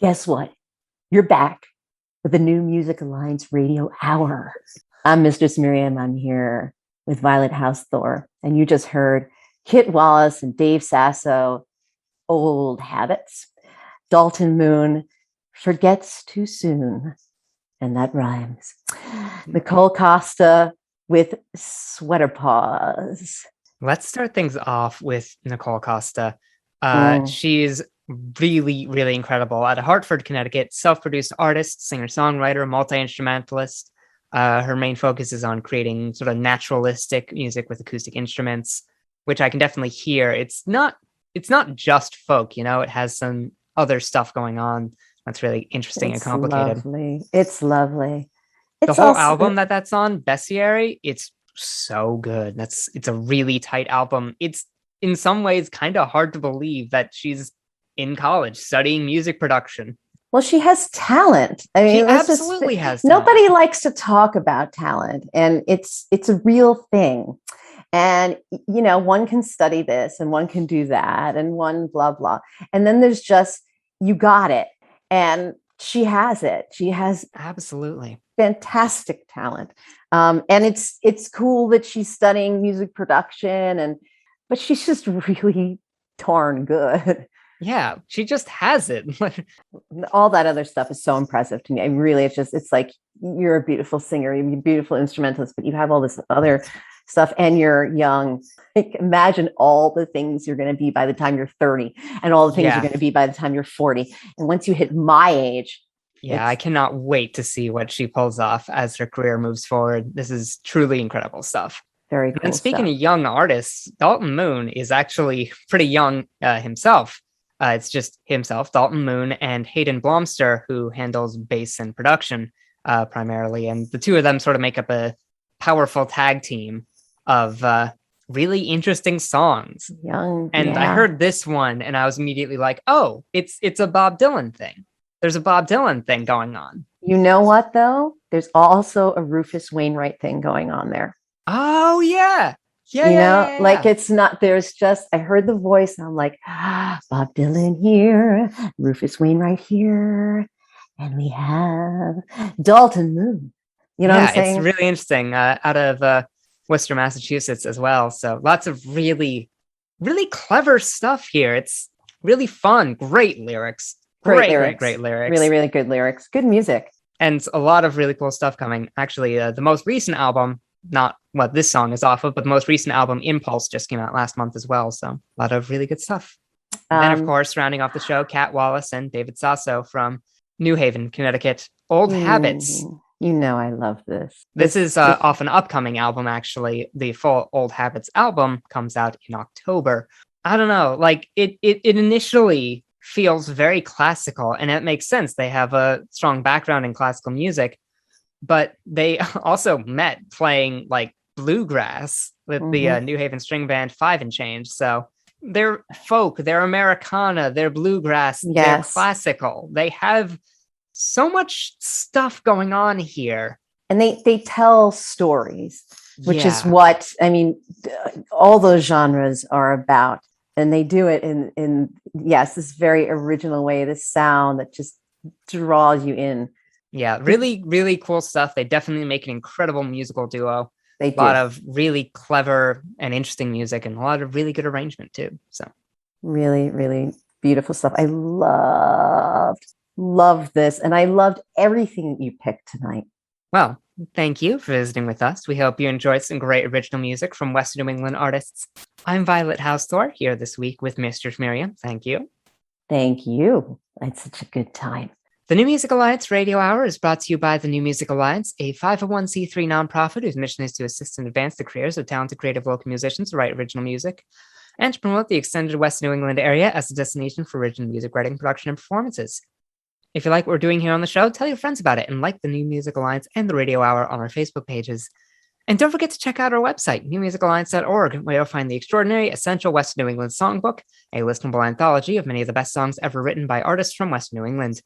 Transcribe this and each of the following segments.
Guess what? You're back with the New Music Alliance Radio Hour. I'm Mistress Miriam. I'm here with Violet Hausthor, and you just heard Kit Wallace and Dave Sasso, Old Habits. Dalton Moon, Forgets Too Soon, and that rhymes. Nicole Costa with Sweater Paws. Let's start things off with Nicole Costa. She's really, really incredible. Out of Hartford, Connecticut, self-produced artist, singer-songwriter, multi-instrumentalist. Her main focus is on creating sort of naturalistic music with acoustic instruments, which I can definitely hear. It's not just folk, you know, it has some other stuff going on that's really interesting and complicated. It's lovely. The whole album that's on, Bestiary, it's so good. It's a really tight album. It's in some ways kind of hard to believe that she's in college studying music production. Well, she has talent. I mean, she absolutely has talent. Nobody likes to talk about talent, and it's a real thing. And, you know, one can study this and one can do that and one blah, blah. And then there's just, you got it. And she has it. She has absolutely fantastic talent. And it's cool that she's studying music production, but she's just really darn good. Yeah, she just has it. All that other stuff is so impressive to me. It's like, you're a beautiful singer, you're a beautiful instrumentalist, but you have all this other stuff and you're young. Like, imagine all the things you're going to be by the time you're 30 and all the things you're going to be by the time you're 40. And once you hit my age. Yeah, I cannot wait to see what she pulls off as her career moves forward. This is truly incredible stuff. Very cool. And speaking of young artists, Dalton Moon is actually pretty young himself. It's just himself, Dalton Moon, and Hayden Blomster, who handles bass and production primarily. And the two of them sort of make up a powerful tag team of really interesting songs. I heard this one and I was immediately like, oh, it's a Bob Dylan thing. There's a Bob Dylan thing going on. You know what, though? There's also a Rufus Wainwright thing going on there. Oh, yeah. Like it's not, there's just, I heard the voice and I'm like, Bob Dylan here, Rufus Wainwright here, and we have Dalton Moon. You know what I'm saying? It's really interesting. Out of Worcester, Massachusetts as well. So lots of really, really clever stuff here. It's really fun. Great lyrics. Great lyrics. Really, really good lyrics. Good music. And a lot of really cool stuff coming. Actually, the most recent album, not what this song is off of, but the most recent album, Impulse, just came out last month as well. So a lot of really good stuff. And then, of course, rounding off the show, Cat Wallace and David Sasso from New Haven, Connecticut. Old Habits. You know I love this. This is off an upcoming album, actually. The full Old Habits album comes out in October. I don't know, like it initially feels very classical, and it makes sense. They have a strong background in classical music, but they also met playing like bluegrass with the New Haven string band 5 and Change. So they're folk, they're Americana, they're bluegrass, they're classical. They have so much stuff going on here. And they tell stories, which is what, I mean, all those genres are about. And they do it in this very original way, this sound that just draws you in. Yeah, really, really cool stuff. They definitely make an incredible musical duo. A lot of really clever and interesting music and a lot of really good arrangement too. So really, really beautiful stuff. I loved this. And I loved everything that you picked tonight. Well, thank you for visiting with us. We hope you enjoyed some great original music from Western New England artists. I'm Violet Hausthor, here this week with Mistress Miriam. Thank you. Thank you. It's such a good time. The New Music Alliance Radio Hour is brought to you by the New Music Alliance, a 501c3 nonprofit whose mission is to assist and advance the careers of talented creative local musicians to write original music and to promote the extended West New England area as a destination for original music writing, production, and performances. If you like what we're doing here on the show, tell your friends about it and like the New Music Alliance and the Radio Hour on our Facebook pages. And don't forget to check out our website, newmusicalliance.org, where you'll find the extraordinary Essential West New England Songbook, a listenable anthology of many of the best songs ever written by artists from West New England.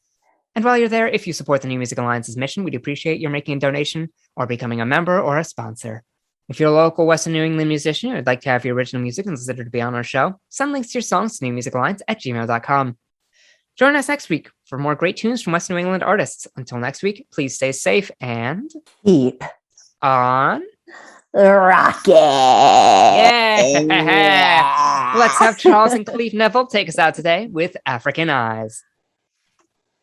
And while you're there, if you support the New Music Alliance's mission, we'd appreciate your making a donation or becoming a member or a sponsor. If you're a local Western New England musician and would like to have your original music considered to be on our show, send links to your songs to newmusicalliance@gmail.com. Join us next week for more great tunes from West New England artists. Until next week, please stay safe and Keep on. rocking. Yeah. Let's have Charles and Cleve Neville take us out today with African Eyes.